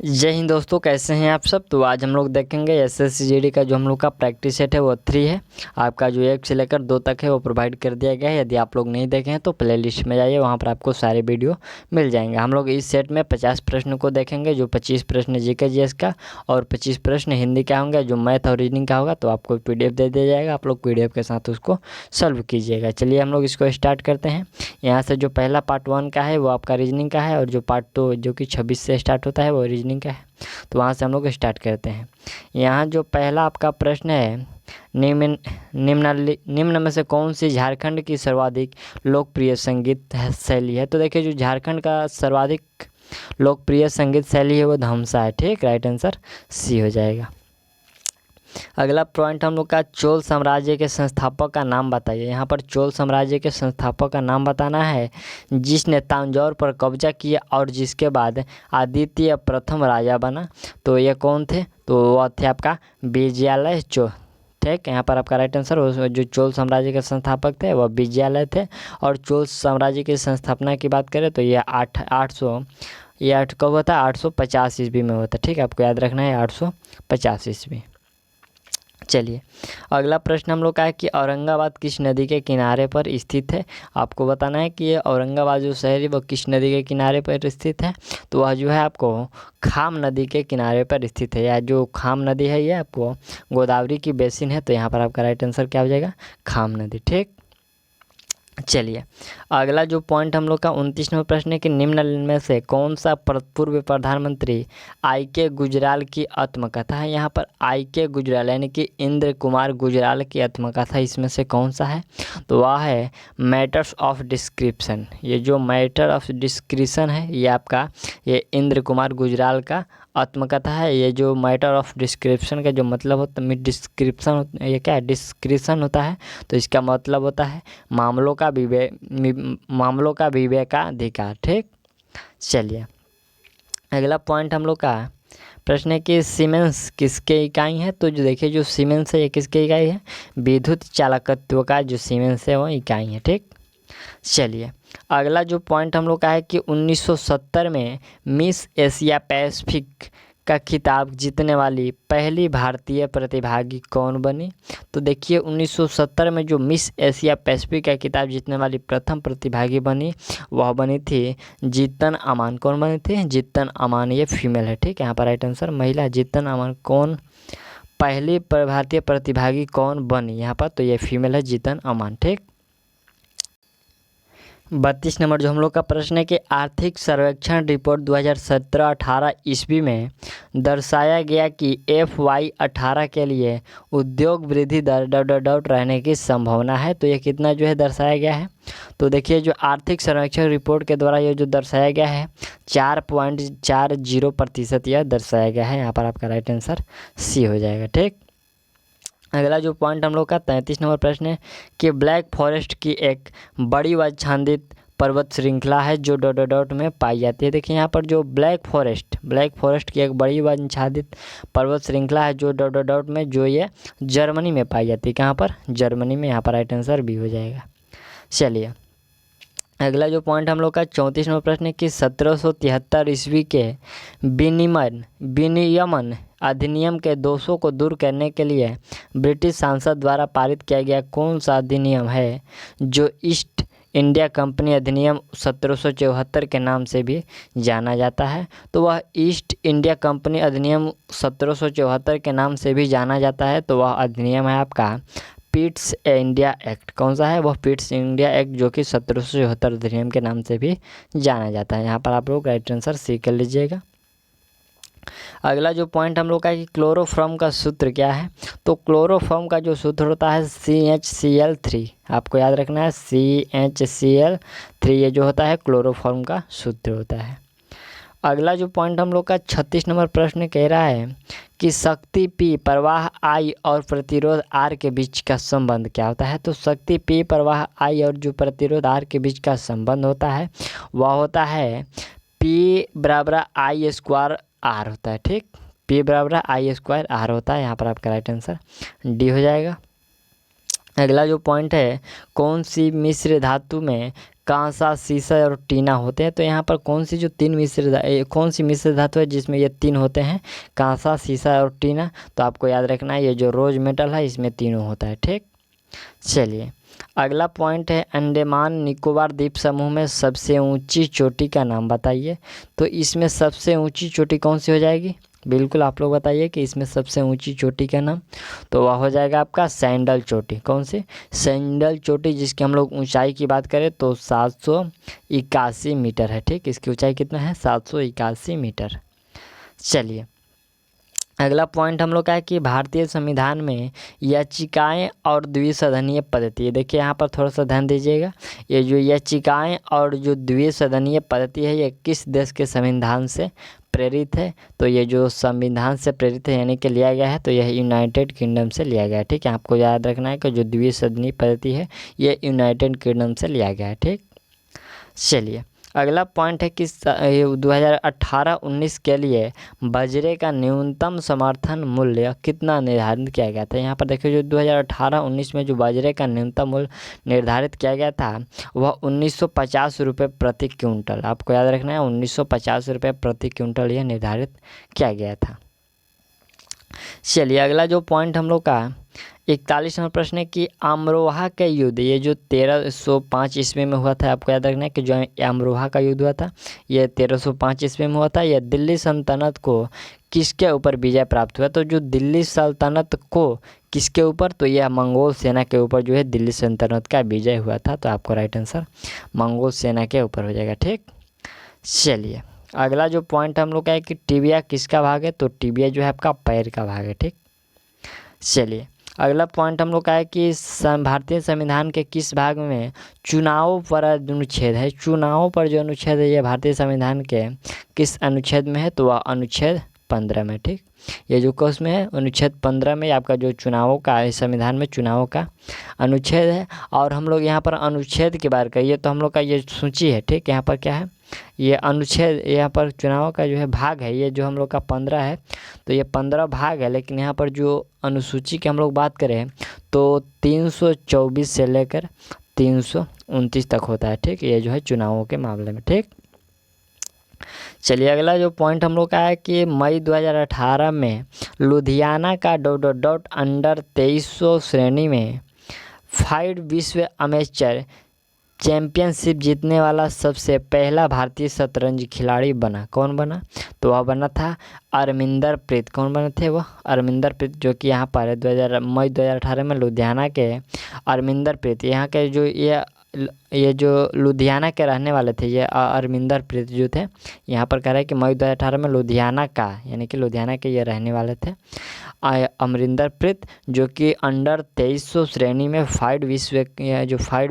जय हिंद दोस्तों, कैसे हैं आप सब। तो आज हम लोग देखेंगे एसएससी जीडी का जो हम लोग का प्रैक्टिस सेट है वो 3 है। आपका जो 1 से लेकर 2 तक है वो प्रोवाइड कर दिया गया है। यदि आप लोग नहीं देखे हैं तो प्लेलिस्ट में जाइए, वहाँ पर आपको सारे वीडियो मिल जाएंगे। हम लोग इस सेट में 50 प्रश्न को देखेंगे, जो 25 प्रश्न जीके जीएस का और 25 प्रश्न हिंदी का होंगे। जो मैथ और रीजनिंग का होगा तो आपको PDF दे दिया जाएगा, आप लोग PDF के साथ उसको सॉल्व कीजिएगा। चलिए हम लोग इसको स्टार्ट करते हैं। यहाँ से जो पहला पार्ट 1 का है वो आपका रीजनिंग का है, और जो पार्ट 2 जो कि 26 से स्टार्ट होता है वो रीजनिंग का है। तो वहाँ से हम लोग स्टार्ट करते हैं। यहाँ जो पहला आपका प्रश्न है, निम्न में से कौन सी झारखंड की सर्वाधिक लोकप्रिय संगीत शैली है। तो देखिए, जो झारखंड का सर्वाधिक लोकप्रिय संगीत शैली है वो धमसा है। ठीक, राइट आंसर सी हो जाएगा। अगला पॉइंट हम लोग का, चोल साम्राज्य के संस्थापक का नाम बताइए। यहाँ पर चोल साम्राज्य के संस्थापक का नाम बताना है जिसने तंजौर पर कब्जा किया और जिसके बाद आदित्य प्रथम राजा बना। तो ये कौन थे, तो वह थे आपका विजयालय चोल। ठीक, यहाँ पर आपका राइट आंसर, जो चोल साम्राज्य के संस्थापक थे वह विजयालय थे। और चोल साम्राज्य की संस्थापना की बात करें तो ये 8 कब होता है, 850 ईस्वी में होता है। ठीक, आपको याद रखना है 850 ईस्वी। चलिए अगला प्रश्न हम लोग का है कि औरंगाबाद किस नदी के किनारे पर स्थित है। आपको बताना है कि ये औरंगाबाद जो शहर है वो किस नदी के किनारे पर स्थित है। तो वह जो है आपको खाम नदी के किनारे पर स्थित है। या जो खाम नदी है ये आपको गोदावरी की बेसिन है। तो यहाँ पर आपका राइट आंसर क्या हो जाएगा, खाम नदी। ठीक, चलिए अगला जो पॉइंट हम लोग का 29 नंबर प्रश्न है कि निम्न में से कौन सा पूर्व प्रधानमंत्री IK गुजराल की आत्मकथा है। यहाँ पर IK गुजराल यानी कि इंद्र कुमार गुजराल की आत्मकथा इसमें से कौन सा है, तो वह है मैटर्स ऑफ डिस्क्रिप्शन। ये जो मैटर ऑफ डिस्क्रिप्शन है ये आपका ये इंद्र कुमार गुजराल का आत्मकथा है। ये जो मैटर ऑफ डिस्क्रिप्शन का जो मतलब होता है, डिस्क्रिप्शन ये क्या है, डिस्क्रिप्शन होता है। तो इसका मतलब होता है मामलों का विवेकाधिकार। ठीक, चलिए अगला पॉइंट हम लोग का प्रश्न है कि सीमेंस किसके इकाई है। तो जो देखिए, जो सीमेंस है ये किसके इकाई है, विद्युत चालकत्व का जो सीमेंस है वो इकाई है। ठीक, चलिए अगला जो पॉइंट हम लोग का है कि 1970 में मिस एशिया पैसिफिक का खिताब जीतने वाली पहली भारतीय प्रतिभागी कौन बनी। तो देखिए 1970 में जो मिस एशिया पैसिफिक का खिताब जीतने वाली प्रथम प्रतिभागी बनी वह बनी थी जीतन अमान। कौन बनी थी, जीतन अमान। ये फीमेल है। ठीक, यहाँ पर राइट आंसर महिला जीतन अमान। कौन पहली भारतीय प्रतिभागी कौन बनी यहाँ पर, तो ये फीमेल है जीतन अमान। ठीक, 32 नंबर जो हम लोग का प्रश्न है कि आर्थिक सर्वेक्षण रिपोर्ट 2017-18 ईस्वी में दर्शाया गया कि FY18 के लिए उद्योग वृद्धि दर ... रहने की संभावना है। तो ये कितना जो है दर्शाया गया है, तो देखिए जो आर्थिक सर्वेक्षण रिपोर्ट के द्वारा ये जो दर्शाया गया है 4.40% यह दर्शाया गया है। यहाँ पर आपका राइट आंसर सी हो जाएगा। ठीक, अगला जो पॉइंट हम लोग का 33 नंबर प्रश्न है कि ब्लैक फॉरेस्ट की एक बड़ी व आच्छादित पर्वत श्रृंखला है जो ... में पाई जाती है। देखिए यहाँ पर जो ब्लैक फॉरेस्ट की एक बड़ी व आच्छादित पर्वत श्रृंखला है जो ... में जो ये जर्मनी में पाई जाती है। कहाँ पर, जर्मनी में। यहाँ पर राइट आंसर बी हो जाएगा। चलिए अगला जो पॉइंट हम लोग का 34 नंबर प्रश्न है कि 1773 ईस्वी के विनियमन अधिनियम के दोषों को दूर करने के लिए ब्रिटिश संसद द्वारा पारित किया गया कौन सा अधिनियम है जो ईस्ट इंडिया कंपनी अधिनियम 1774 के नाम से भी जाना जाता है। तो वह ईस्ट इंडिया कंपनी अधिनियम 1774 के नाम से भी जाना जाता है। तो वह अधिनियम है आपका पिट्स इंडिया एक्ट। कौन सा है, वह पिट्स इंडिया एक्ट, जो कि 1774 अधिनियम के नाम से भी जाना जाता है। यहाँ पर आप लोग राइट आंसर सी कर लीजिएगा। अगला जो पॉइंट हम लोग का है कि क्लोरोफॉर्म का सूत्र क्या है। तो क्लोरोफॉर्म का जो सूत्र होता है CHCl3। आपको याद रखना है CHCl3 ये जो होता है क्लोरोफॉर्म का सूत्र होता है। अगला जो पॉइंट हम लोग का 36 नंबर प्रश्न कह रहा है कि शक्ति P, प्रवाह I और प्रतिरोध R के बीच का संबंध क्या होता है। तो शक्ति P, प्रवाह I और जो प्रतिरोध R के बीच का संबंध होता है वह होता है P बराबर I² R होता है। ठीक, P बराबर I² R होता है। यहाँ पर आपका राइट आंसर डी हो जाएगा। अगला जो पॉइंट है, कौन सी मिश्र धातु में कांसा, सीसा और टीना होते हैं। तो यहाँ पर कौन सी मिश्र धातु है जिसमें ये तीन होते हैं, कांसा, सीसा और टीना। तो आपको याद रखना है ये जो रोज मेटल है इसमें तीनों होता है। ठीक, चलिए अगला पॉइंट है अंडमान निकोबार द्वीप समूह में सबसे ऊंची चोटी का नाम बताइए। तो इसमें सबसे ऊंची चोटी कौन सी हो जाएगी, बिल्कुल आप लोग बताइए कि इसमें सबसे ऊंची चोटी का नाम। तो वह हो जाएगा आपका सैंडल चोटी। कौन सी, सैंडल चोटी, जिसकी हम लोग ऊंचाई की बात करें तो 781 मीटर है। ठीक, इसकी ऊंचाई कितना है, 781 मीटर। चलिए अगला पॉइंट हम लोग का है कि भारतीय संविधान में याचिकाएं और द्विसदनीय पद्धति, देखिए यहाँ पर थोड़ा सा ध्यान दीजिएगा। ये जो याचिकाएं और जो द्विसदनीय पद्धति है ये किस देश के संविधान से प्रेरित है। तो ये जो संविधान से प्रेरित है यानी कि लिया गया है तो यह यूनाइटेड किंगडम से लिया गया है। ठीक है, आपको याद रखना है कि जो द्विसदनीय पद्धति है ये यूनाइटेड किंगडम से लिया गया है। ठीक, चलिए अगला पॉइंट है कि 2018-19 के लिए बाजरे का न्यूनतम समर्थन मूल्य कितना निर्धारित किया गया था। यहाँ पर देखिए जो 2018-19 में जो बाजरे का न्यूनतम मूल्य निर्धारित किया गया था वह 1950 रुपये प्रति क्विंटल। आपको याद रखना है 1950 रुपये प्रति क्विंटल यह निर्धारित किया गया था। चलिए अगला जो पॉइंट हम लोग का 41 नंबर प्रश्न है कि अमरोहा के युद्ध, ये जो 1305 ईस्वी में हुआ था, आपको याद रखना है कि जो अमरोहा का युद्ध हुआ था ये 1305 ईस्वी में हुआ था। यह दिल्ली सल्तनत को किसके ऊपर विजय प्राप्त हुआ। तो जो दिल्ली सल्तनत को किसके ऊपर, तो यह मंगोल सेना के ऊपर जो है दिल्ली सल्तनत का विजय हुआ था। तो आपको राइट आंसर मंगोल सेना के ऊपर हो जाएगा। ठीक, चलिए अगला जो पॉइंट हम लोग का है कि टिबिया किसका भाग है। तो टिबिया जो है आपका पैर का भाग है। ठीक, चलिए अगला पॉइंट हम लोग का है कि भारतीय संविधान के किस भाग में चुनाव पर अनुच्छेद है। चुनाव पर जो अनुच्छेद है ये भारतीय संविधान के किस अनुच्छेद में है। तो वह अनुच्छेद 15 में। ठीक, ये जो कोर्स में है अनुच्छेद 15 में आपका जो चुनावों का संविधान में चुनावों का अनुच्छेद है। और हम लोग यहाँ पर अनुच्छेद की बात करिए तो हम लोग का ये सूची है। ठीक, यहाँ पर क्या है, ये अनुच्छेद, यहाँ पर चुनाव का जो है भाग है ये जो हम लोग का 15 है। तो ये 15 भाग है, लेकिन यहाँ पर जो अनुसूची की हम लोग बात करें तो 324 से लेकर 329 तक होता है। ठीक, ये जो है चुनावों के मामले में। ठीक, चलिए अगला जो पॉइंट हम लोग का है कि मई 2018 में लुधियाना का अंडर 2300 श्रेणी में 5 विश्व अमेचर चैंपियनशिप जीतने वाला सबसे पहला भारतीय शतरंज खिलाड़ी बना। कौन बना, तो वह बना था अरमिंदर प्रीत। कौन बने थे, वह अरमिंदर प्रीत, जो कि यहाँ पर मई 2018 में लुधियाना के अरमिंदर प्रीत, यहाँ के जो ये जो लुधियाना के रहने वाले थे ये अरमिंदर प्रीत जो थे, यहाँ पर कह रहा है कि मई 2018 में लुधियाना का यानी कि लुधियाना के ये रहने वाले थे अमरिंदर प्रीत, जो कि अंडर 2300 श्रेणी में 5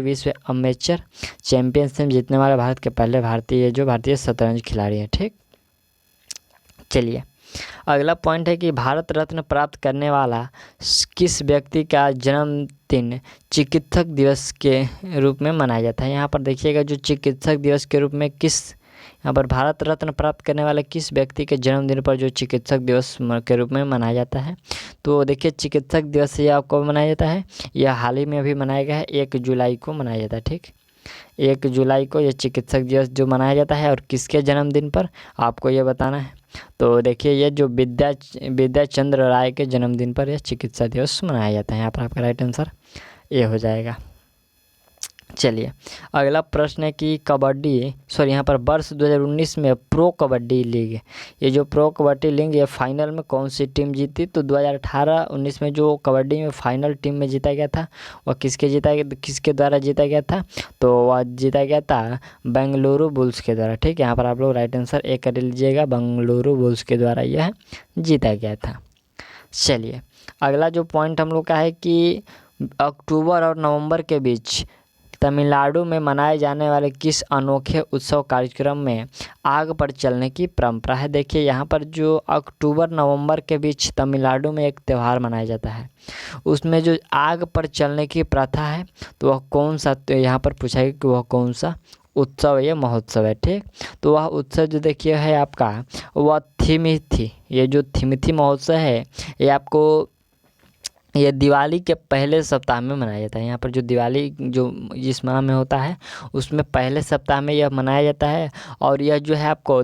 विश्व अमेचर चैंपियनशिप जीतने वाले भारत के पहले भारतीय शतरंज खिलाड़ी हैं। ठीक, चलिए अगला पॉइंट है कि भारत रत्न प्राप्त करने वाला किस व्यक्ति का जन्मदिन चिकित्सक दिवस के रूप में मनाया जाता है। यहाँ पर देखिएगा जो चिकित्सक दिवस के रूप में यहाँ पर भारत रत्न प्राप्त करने वाले किस व्यक्ति के जन्मदिन पर जो चिकित्सक दिवस के रूप में मनाया जाता है। तो देखिए चिकित्सक दिवस ये आपको मनाया जाता है, यह हाल ही में अभी मनाया गया है, 1 जुलाई को मनाया जाता है। ठीक, 1 जुलाई को ये चिकित्सक दिवस जो मनाया जाता है और किसके जन्मदिन पर आपको ये बताना है। तो देखिए ये जो विद्या चंद्र राय के जन्मदिन पर यह चिकित्सा दिवस मनाया जाता है। यहाँ पर आपका राइट आंसर ये हो जाएगा। चलिए अगला प्रश्न है कि यहाँ पर वर्ष 2019 में प्रो कबड्डी लीग, ये जो प्रो कबड्डी लीग ये फाइनल में कौन सी टीम जीती। तो 2018-19 में जो कबड्डी में फाइनल टीम में जीता गया था वह किसके द्वारा जीता गया था। तो वह जीता गया था बेंगलुरु बुल्स के द्वारा। ठीक, यहाँ पर आप लोग राइट आंसर ए कर लीजिएगा, बेंगलुरु बुल्स के द्वारा यह जीता गया था। चलिए अगला जो पॉइंट हम लोग का है कि अक्टूबर और नवंबर के बीच तमिलनाडु में मनाए जाने वाले किस अनोखे उत्सव कार्यक्रम में आग पर चलने की परंपरा है। देखिए यहाँ पर जो अक्टूबर नवंबर के बीच तमिलनाडु में एक त्यौहार मनाया जाता है, उसमें जो आग पर चलने की प्रथा है तो वह कौन सा, तो यहाँ पर पूछा है कि वह कौन सा उत्सव है, यह महोत्सव है। ठीक, तो वह उत्सव जो देखिए है आपका वह थिमिथि, ये जो थिमिथि महोत्सव है ये आपको ये दिवाली के पहले सप्ताह में मनाया जाता है। यहाँ पर जो दिवाली जो जिस माह में होता है उसमें पहले सप्ताह में यह मनाया जाता है। और यह जो है आपको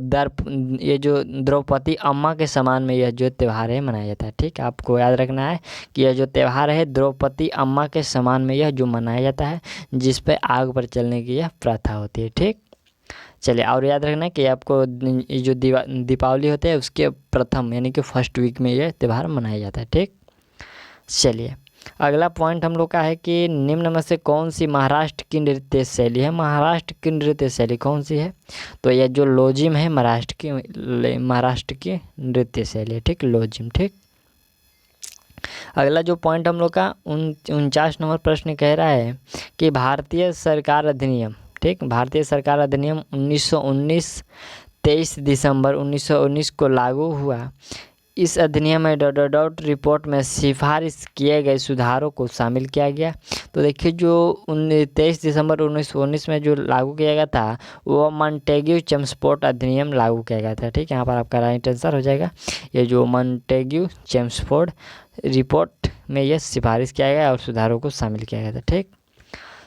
ये जो द्रौपदी अम्मा के समान में यह जो त्यौहार है मनाया जाता है। ठीक है, आपको याद रखना है कि यह जो त्यौहार है द्रौपदी अम्मा के समान में यह जो मनाया जाता है, जिस पर आग पर चलने की यह प्रथा होती है। ठीक, चलिए, और याद रखना है कि आपको ये जो दीपावली होता है उसके प्रथम यानी कि फर्स्ट वीक में यह त्यौहार मनाया जाता है। ठीक, चलिए, अगला पॉइंट हम लोग का है कि निम्न में से कौन सी महाराष्ट्र की नृत्य शैली है। महाराष्ट्र की नृत्य शैली कौन सी है? तो यह जो लोजिम है महाराष्ट्र की नृत्य शैली है। ठीक, लोजिम। ठीक, अगला जो पॉइंट हम लोग का 49 नंबर प्रश्न कह रहा है कि भारतीय सरकार अधिनियम, ठीक, भारतीय सरकार अधिनियम 1919 23 दिसंबर 1919 को लागू हुआ। इस अधिनियम में डॉट रिपोर्ट में सिफारिश किए गए सुधारों को शामिल किया गया। तो देखिए जो 23 दिसंबर 1919 में जो लागू किया गया था वो मॉन्टेग्यू चेम्सफोर्ड अधिनियम लागू किया गया था। ठीक, यहाँ पर आपका राइट आंसर हो जाएगा। ये जो मॉन्टेग्यू चेम्सफोर्ड रिपोर्ट में यह सिफारिश किया गया और सुधारों को शामिल किया गया था। ठीक,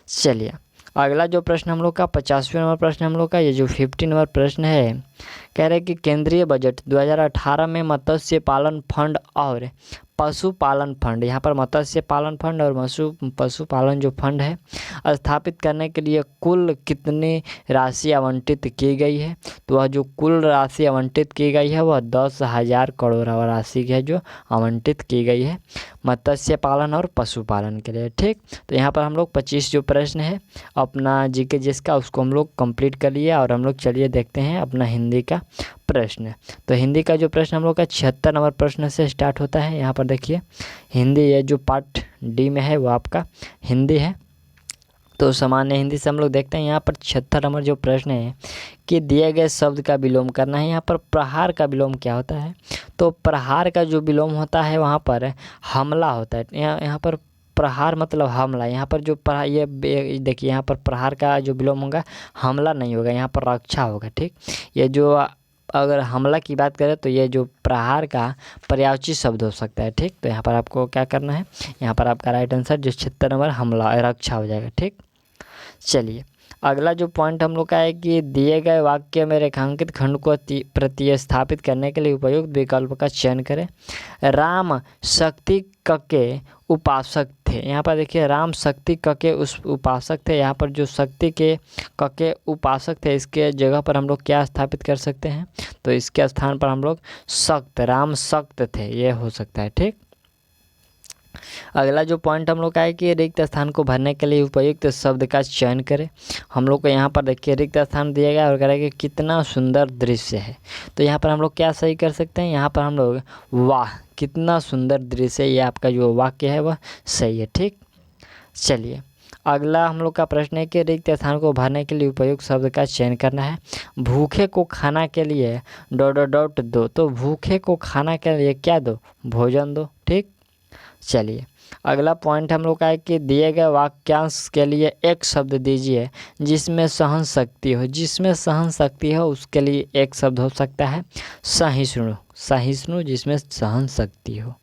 चलिए, अगला जो प्रश्न हम लोग का 50वें नंबर प्रश्न हम लोग का, ये जो 50 नंबर प्रश्न है, कह रहे हैं कि केंद्रीय बजट 2018 में मत्स्य पालन फंड और पशुपालन फंड, यहाँ पर मत्स्य पालन फंड और पशुपालन जो फंड है स्थापित करने के लिए कुल कितनी राशि आवंटित की गई है? तो वह जो कुल राशि आवंटित की गई है वह 10,000 करोड़ राशि है जो आवंटित की गई है मत्स्य पालन और पशुपालन के लिए। ठीक, तो यहाँ पर हम लोग 25 जो प्रश्न है अपना जीके जिसका उसको हम लोग कंप्लीट कर लिए और हम लोग चलिए देखते हैं अपना हिंदी का प्रश्न। तो हिंदी का जो प्रश्न हम लोग का 76 नंबर प्रश्न से स्टार्ट होता है। यहाँ पर देखिए हिंदी ये जो पार्ट डी में है वो आपका हिंदी है। तो सामान्य हिंदी से हम लोग देखते हैं यहाँ पर 76 नंबर जो प्रश्न है कि दिए गए शब्द का विलोम करना है। यहाँ पर प्रहार का विलोम क्या होता है? तो प्रहार का जो विलोम होता है वहाँ पर हमला होता है। यहाँ पर प्रहार मतलब हमला। यहाँ पर जो ये देखिए यहाँ पर प्रहार का जो विलोम होगा हमला नहीं होगा, यहाँ पर रक्षा होगा। ठीक, ये जो अगर हमला की बात करें तो ये जो प्रहार का पर्यायवाची शब्द हो सकता है। ठीक, तो यहाँ पर आपको क्या करना है, यहाँ पर आपका राइट आंसर जो 76 नंबर हमला रक्षा हो जाएगा। ठीक, चलिए, अगला जो पॉइंट हम लोग का है कि दिए गए वाक्य में रेखांकित खंड को प्रतिस्थापित करने के लिए उपयुक्त विकल्प का चयन करें। राम शक्ति के उपासक थे। यहाँ पर देखिए राम शक्ति के उस उपासक थे। यहाँ पर जो शक्ति के उपासक थे इसके जगह पर हम लोग क्या स्थापित कर सकते हैं? तो इसके स्थान पर हम लोग सक्त, राम सक्त थे, ये हो सकता है। ठीक, अगला जो पॉइंट हम लोग का है कि रिक्त स्थान को भरने के लिए उपयुक्त शब्द का चयन करें। हम लोग को यहाँ पर देखिए रिक्त स्थान दिया गया और कह रहा है कि कितना सुंदर दृश्य है। तो यहाँ पर हम लोग क्या सही कर सकते हैं? यहाँ पर हम लोग वाह कितना सुंदर दृश्य, ये आपका जो वाक्य है वह सही है। ठीक, चलिए, अगला हम लोग का प्रश्न है कि रिक्त स्थान को भरने के लिए उपयुक्त शब्द का चयन करना है। भूखे को खाना के लिए डॉट दो। तो भूखे को खाना के लिए क्या दो? भोजन दो। ठीक, चलिए, अगला पॉइंट हम लोग का है कि दिए गए वाक्यांश के लिए एक शब्द दीजिए जिसमें सहन शक्ति हो। जिसमें सहन शक्ति हो उसके लिए एक शब्द हो सकता है सहिष्णु, सहिष्णु जिसमें सहन शक्ति हो।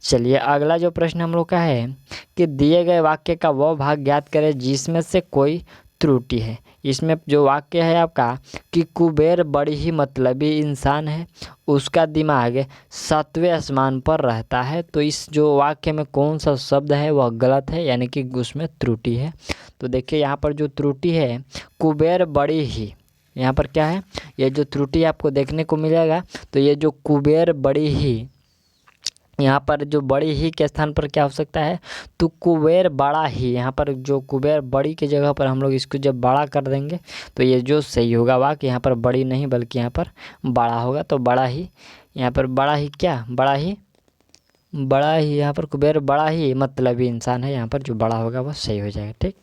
चलिए, अगला जो प्रश्न हम लोग का है कि दिए गए वाक्य का वह भाग ज्ञात करें जिसमें से कोई त्रुटि है। इसमें जो वाक्य है आपका कि कुबेर बड़ी ही मतलबी इंसान है, उसका दिमाग 7वें आसमान पर रहता है। तो इस जो वाक्य में कौन सा शब्द है वह गलत है, यानी कि उसमें त्रुटि है। तो देखिए यहाँ पर जो त्रुटि है कुबेर बड़ी ही, यहाँ पर क्या है, ये जो त्रुटि आपको देखने को मिलेगा तो ये जो कुबेर बड़ी ही, यहाँ पर जो बड़ी ही के स्थान पर क्या हो सकता है? तो कुबेर बड़ा ही। यहाँ पर जो कुबेर बड़ी की जगह पर हम लोग इसको जब बड़ा कर देंगे तो ये जो सही होगा वाक्य यहाँ पर बड़ी नहीं बल्कि यहाँ पर बड़ा होगा। तो बड़ा ही, यहाँ पर बड़ा ही क्या, बड़ा ही यहाँ पर कुबेर बड़ा ही मतलबी इंसान है, यहाँ पर जो बड़ा होगा वह सही हो जाएगा। ठीक,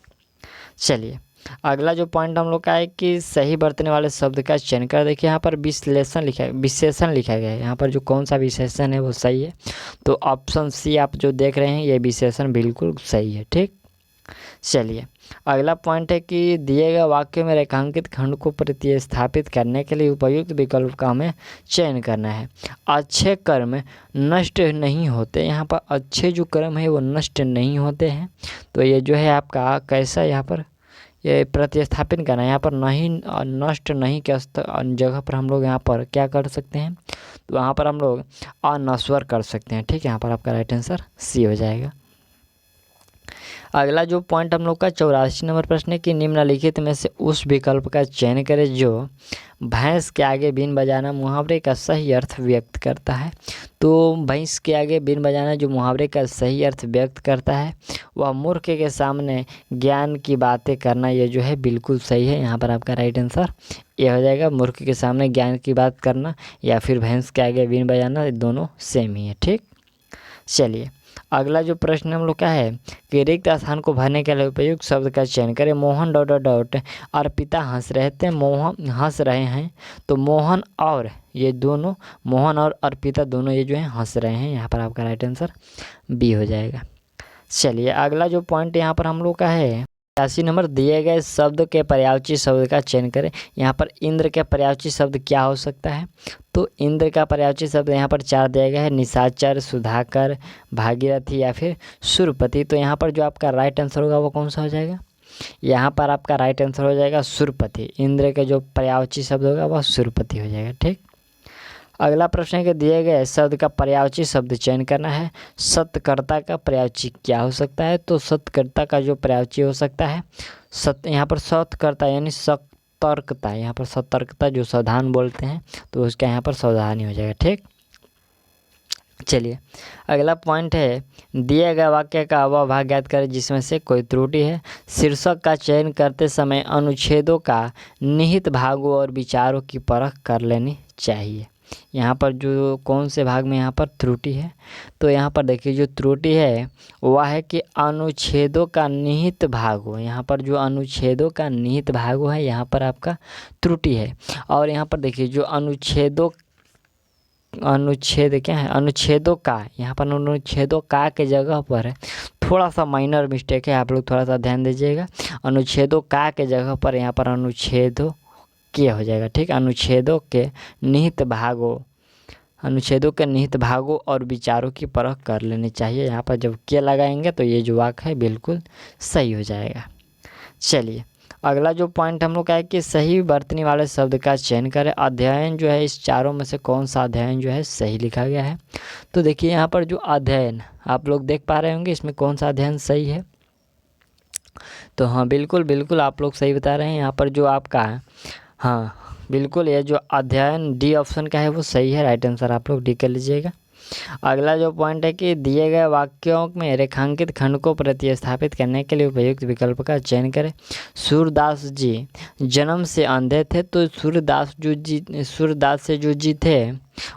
चलिए, अगला जो पॉइंट हम लोग का है कि सही बरतने वाले शब्द का चयन कर। देखिए यहाँ पर विशेषण लिखा गया है। यहाँ पर जो कौन सा विशेषण है वो सही है। तो ऑप्शन सी आप जो देख रहे हैं ये विशेषण बिल्कुल सही है। ठीक, चलिए, अगला पॉइंट है कि दिए गए वाक्य में रेखांकित खंड को प्रतिस्थापित करने के लिए उपयुक्त विकल्प का हमें चयन करना है। अच्छे कर्म नष्ट नहीं होते, यहाँ पर अच्छे जो कर्म है वो नष्ट नहीं होते हैं। तो ये जो है आपका कैसा यहाँ पर ये प्रतिस्थापित करना है, यहाँ पर नहीं नष्ट नहीं के जगह पर हम लोग यहाँ पर क्या कर सकते हैं, तो यहाँ पर हम लोग अनश्वर कर सकते हैं। ठीक है, यहाँ पर आपका राइट आंसर सी हो जाएगा। अगला जो पॉइंट हम लोग का 84 नंबर प्रश्न है कि निम्नलिखित में से उस विकल्प का चयन करें जो भैंस के आगे बीन बजाना मुहावरे का सही अर्थ व्यक्त करता है। तो भैंस के आगे बीन बजाना जो मुहावरे का सही अर्थ व्यक्त करता है वह मूर्ख के सामने ज्ञान की बातें करना, ये जो है बिल्कुल सही है। यहाँ पर आपका राइट आंसर ये हो जाएगा, मूर्ख के सामने ज्ञान की बात करना या फिर भैंस के आगे बीन बजाना, दोनों सेम ही है। ठीक, चलिए अगला जो प्रश्न हम लोग का है कि रिक्त स्थान को भरने के लिए उपयुक्त शब्द का चयन करें। Mohan dot dot dot Arpita हंस रहे थे, मोहन हंस रहे हैं, तो मोहन और ये दोनों, मोहन और अर्पिता दोनों ये जो है हंस रहे हैं। यहाँ पर आपका राइट आंसर बी हो जाएगा। चलिए अगला जो पॉइंट यहाँ पर हम लोग का है 85 नंबर, दिए गए शब्द के पर्यायवाची शब्द का चयन करें। यहाँ पर इंद्र के पर्यायवाची शब्द क्या हो सकता है, तो इंद्र का पर्यायवाची शब्द यहाँ पर 4 दिया गया है, निशाचर, सुधाकर, भागीरथी या फिर सुरपति। तो यहाँ पर जो आपका राइट आंसर होगा वो कौन सा हो जाएगा, यहाँ पर आपका राइट आंसर हो जाएगा सुरपति। इंद्र के जो पर्यायवाची शब्द होगा वह सुरपति हो जाएगा। ठीक, अगला प्रश्न है कि दिए गए शब्द का पर्यायवाची शब्द चयन करना है। सत्यकर्ता का पर्यायवाची क्या हो सकता है, तो सत्यकर्ता का जो पर्यायवाची हो सकता है यहाँ पर सत्यकर्ता यानी सतर्कता, यहाँ पर सतर्कता जो सावधान बोलते हैं तो उसका यहाँ पर सावधानी हो जाएगा। ठीक, चलिए अगला पॉइंट है दिए गए वाक्य का वह भाग ज्ञात करें जिसमें से कोई त्रुटि है। शीर्षक का चयन करते समय अनुच्छेदों का निहित भागों और विचारों की परख कर लेनी चाहिए। यहाँ पर जो कौन से भाग में यहाँ पर त्रुटि है, तो यहाँ पर देखिए जो त्रुटि है वह है कि अनुच्छेदों का निहित भाग हो। यहाँ पर जो अनुच्छेदों का निहित भाग हो है यहाँ पर आपका त्रुटि है। और यहाँ पर देखिए जो अनुच्छेद क्या है, अनुच्छेदों का, यहाँ पर अनुच्छेदों का के जगह पर है थोड़ा सा माइनर मिस्टेक है, आप लोग थोड़ा सा ध्यान दीजिएगा। अनुच्छेदों का के जगह पर यहाँ पर अनुच्छेदों के हो जाएगा। ठीक, अनुच्छेदों के निहित भागों, अनुच्छेदों के निहित भागों और विचारों की परख कर लेनी चाहिए। यहाँ पर जब के लगाएंगे तो ये जो वाक्य है बिल्कुल सही हो जाएगा। चलिए अगला जो पॉइंट हम लोग का है कि सही वर्तनी वाले शब्द का चयन करें। अध्ययन जो है इस चारों में से कौन सा अध्ययन जो है सही लिखा गया है, तो देखिए यहाँ पर जो अध्ययन आप लोग देख पा रहे होंगे इसमें कौन सा अध्ययन सही है, तो हाँ बिल्कुल आप लोग सही बता रहे हैं। यहाँ पर जो आपका हाँ बिल्कुल ये जो अध्ययन डी ऑप्शन का है वो सही है, राइट आंसर आप लोग डी कर लीजिएगा। अगला जो पॉइंट है कि दिए गए वाक्यों में रेखांकित खंड को प्रतिस्थापित करने के लिए उपयुक्त विकल्प का चयन करें। सूरदास जी जन्म से अंधे थे, तो सूरदास से जो जी थे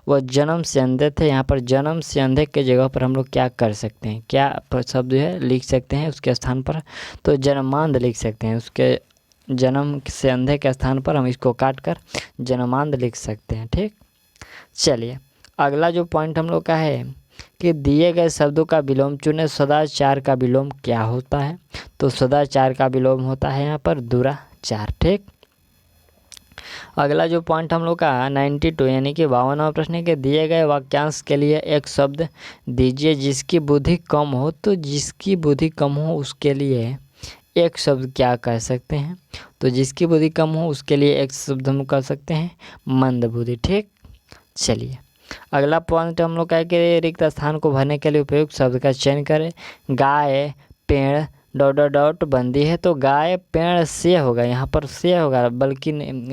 वह जन्म से अंधे थे। यहाँ पर जन्म से अंधे के जगह पर हम लोग क्या कर सकते हैं, क्या शब्द है लिख सकते हैं उसके स्थान पर, तो जन्मांध लिख सकते हैं। उसके जन्म से अंधे के स्थान पर हम इसको काट कर जन्मांध लिख सकते हैं। ठीक, चलिए अगला जो पॉइंट हम लोग का है कि दिए गए शब्दों का विलोम चुनें। सदाचार का विलोम क्या होता है, तो सदाचार का विलोम होता है यहाँ पर दुराचार। ठीक, अगला जो पॉइंट हम लोग का 92 यानी कि 52वां प्रश्न है कि दिए गए वाक्यांश के लिए एक शब्द दीजिए जिसकी बुद्धि कम हो, तो जिसकी बुद्धि कम हो उसके लिए एक शब्द क्या कह सकते हैं, तो जिसकी बुद्धि कम हो उसके लिए एक शब्द हम कह सकते हैं मंद बुद्धि। ठीक, चलिए अगला पॉइंट हम लोग का है कि रिक्त स्थान को भरने के लिए उपयुक्त शब्द का चयन करें। गाय पेड़ डॉट डॉट डॉट बंदी है, तो गाय पेड़ से होगा, यहाँ पर से होगा, बल्कि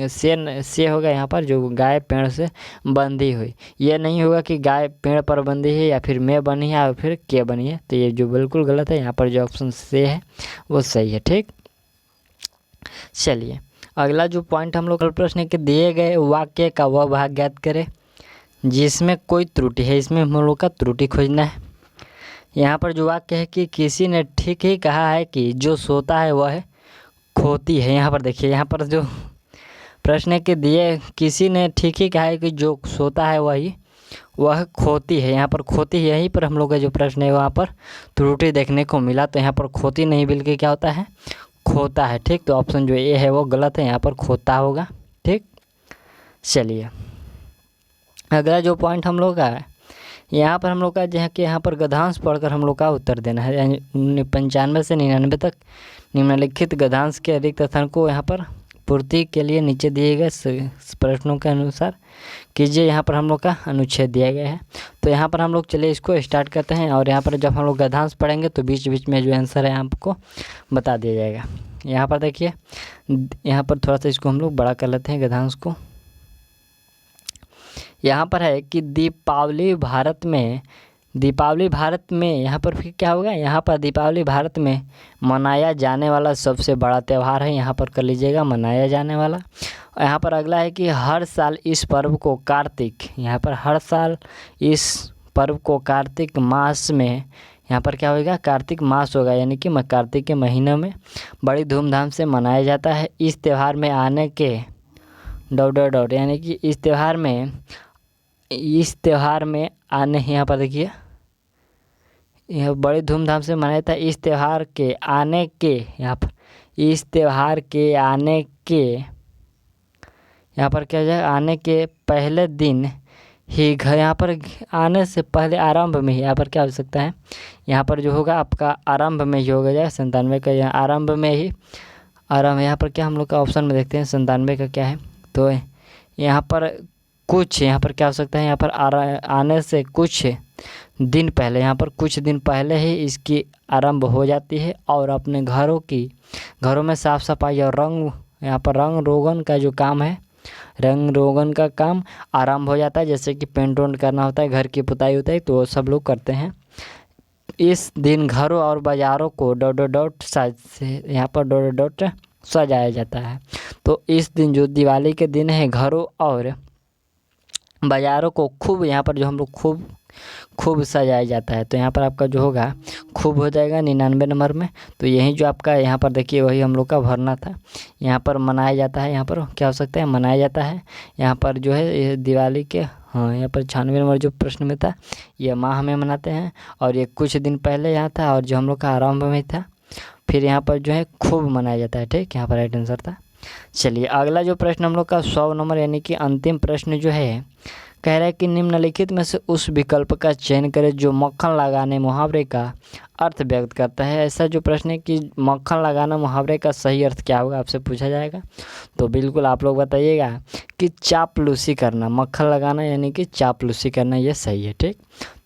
से होगा यहाँ पर जो गाय पेड़ से बंधी हुई। ये नहीं होगा कि गाय पेड़ पर बंधी है या फिर मैं बनी है या फिर के बनी है, तो ये जो बिल्कुल गलत है। यहाँ पर जो ऑप्शन से है वो सही है। ठीक, चलिए अगला जो पॉइंट हम लोग का प्रश्न है कि दिए गए वाक्य का वह भाग ज्ञात करें जिसमें कोई त्रुटि है। इसमें हम लोग का त्रुटि खोजना है। यहाँ पर जो वाक्य है कि किसी ने ठीक ही कहा है कि जो सोता है वह खोती है। यहाँ पर देखिए, यहाँ पर जो प्रश्न है कि दिए किसी ने ठीक ही कहा है कि जो सोता है वह खोती है। यहाँ पर खोती है, यहीं पर हम लोग का जो प्रश्न है वहाँ पर त्रुटि देखने को मिला, तो यहाँ पर खोती नहीं बल्कि क्या होता है खोता है, ठीक। तो ऑप्शन जो ए है वो गलत है, यहाँ पर खोता होगा, ठीक। चलिए अगला जो पॉइंट हम लोग का है, यहाँ पर हम लोग का जहाँ कि यहाँ पर गद्यांश पढ़कर हम लोग का उत्तर देना है, यानी 95 से 99 तक निम्नलिखित गद्यांश के रिक्त स्थान को यहाँ पर पूर्ति के लिए नीचे दिए गए प्रश्नों के अनुसार कीजिए। यहाँ पर हम लोग का अनुच्छेद दिया गया है। तो यहाँ पर हम लोग चलिए इसको स्टार्ट करते हैं, और यहाँ पर जब हम लोग गद्यांश पढ़ेंगे तो बीच बीच में जो आंसर है आपको बता दिया जाएगा। यहाँ पर देखिए, यहाँ पर थोड़ा सा इसको हम लोग बड़ा कर लेते हैं गद्यांश को। यहाँ पर है कि दीपावली भारत में यहाँ पर फिर क्या होगा, यहाँ पर दीपावली भारत में मनाया जाने वाला सबसे बड़ा त्यौहार है। यहाँ पर कर लीजिएगा मनाया जाने वाला। यहाँ पर अगला है कि हर साल इस पर्व को कार्तिक मास में, यहाँ पर क्या होगा, कार्तिक मास होगा, यानी कि कार्तिक के महीने में बड़ी धूमधाम से मनाया जाता है। इस त्यौहार में आने के यानी कि इस त्यौहार में आने, यहाँ पर देखिए यह बड़ी धूमधाम से मनाया जाता है। इस त्यौहार के आने के पहले दिन ही यहाँ पर आने से पहले आरंभ में ही, यहाँ पर क्या हो सकता है, यहाँ पर जो होगा आपका आरंभ में ही होगा जाए 97 का, यहाँ आरंभ में ही यहाँ पर क्या हम लोग का ऑप्शन में देखते हैं 97 का क्या है। तो यहाँ पर क्या हो सकता है, यहाँ पर आने से कुछ दिन पहले ही इसकी आरंभ हो जाती है, और अपने घरों में साफ़ सफाई और यहाँ पर रंग रोगन का काम आरंभ हो जाता है। जैसे कि पेंट वेंट करना होता है, घर की पुताई होता है, तो वो सब लोग करते हैं। इस दिन घरों और बाज़ारों को यहाँ पर सजाया जाता है। तो इस दिन जो दिवाली के दिन है, घरों और बाज़ारों को खूब, यहाँ पर जो हम लोग खूब सजाया जाता है। तो यहाँ पर आपका जो होगा खूब हो जाएगा 99 नंबर में। तो यही जो आपका यहाँ पर देखिए वही हम लोग का भरना था। यहाँ पर मनाया जाता है, यहाँ पर क्या हो सकता है, मनाया जाता है। यहाँ पर जो है ये दिवाली के, हाँ यहाँ पर 96 नंबर जो प्रश्न में था, ये माह में मनाते हैं, और ये कुछ दिन पहले यहाँ था, और जो हम लोग का आरंभ में था, फिर यहाँ पर जो है खूब मनाया जाता है, ठीक। यहाँ पर राइट आंसर था। चलिए अगला जो प्रश्न हम लोग का 100 नंबर यानी कि अंतिम प्रश्न जो है, कह रहा है कि निम्नलिखित में से उस विकल्प का चयन करें जो मक्खन लगाने मुहावरे का अर्थ व्यक्त करता है। ऐसा जो प्रश्न है कि मक्खन लगाना मुहावरे का सही अर्थ क्या होगा, आपसे पूछा जाएगा। तो बिल्कुल आप लोग बताइएगा कि चापलूसी करना, मक्खन लगाना यानी कि चापलूसी करना, ये सही है, ठीक।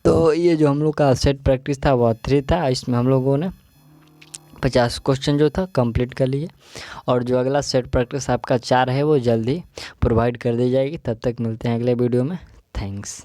तो ये जो हम लोग का सेट प्रैक्टिस था वो 3 था। इसमें हम लोगों ने 50 क्वेश्चन जो था कंप्लीट कर लिए, और जो अगला सेट प्रैक्टिस आपका 4 है वो जल्दी प्रोवाइड कर दी जाएगी। तब तक मिलते हैं अगले वीडियो में। थैंक्स।